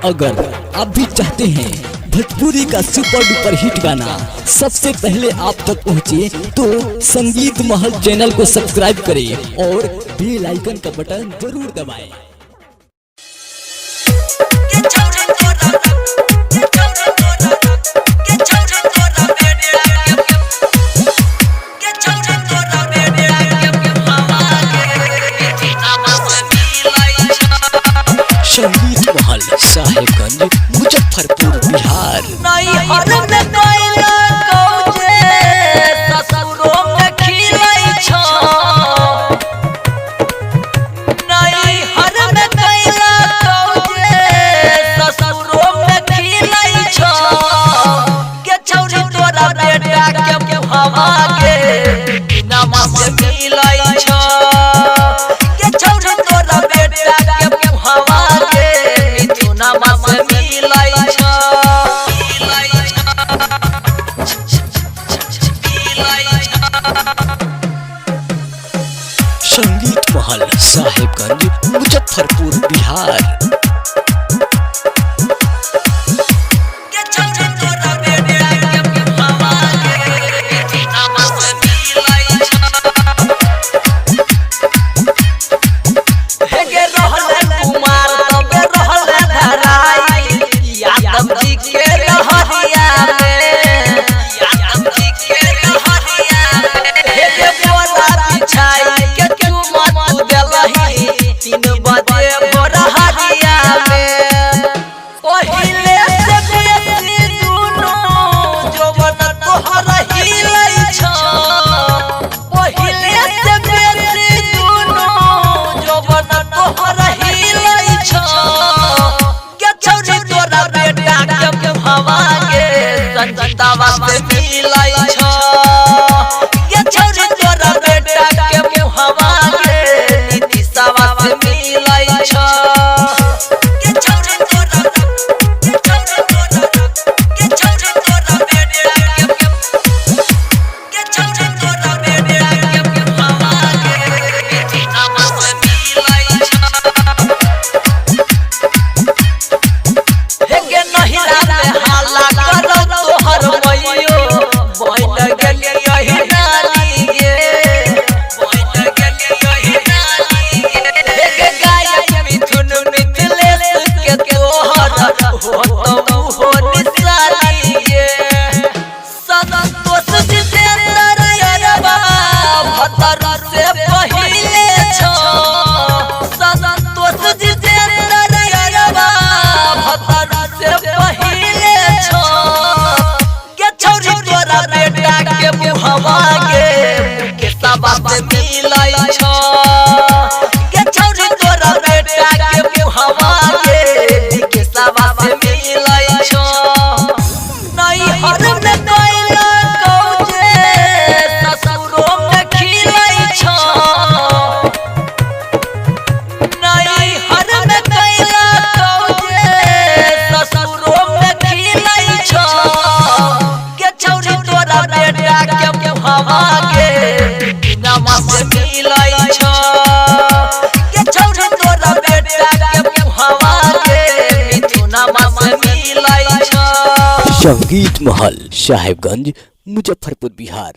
अगर आप भी चाहते हैं भोजपुरी का सुपर डुपर हिट गाना सबसे पहले आप तक पहुंचे तो संगीत महल चैनल को सब्सक्राइब करें और बेल आइकन का बटन जरूर दबाएं। संगीत महल साहेबगंज मुजफ्फरपुर बिहार। संगीत महल साहेबगंज मुजफ्फरपुर बिहार। संगीत महल साहेबगंज मुजफ्फरपुर बिहार।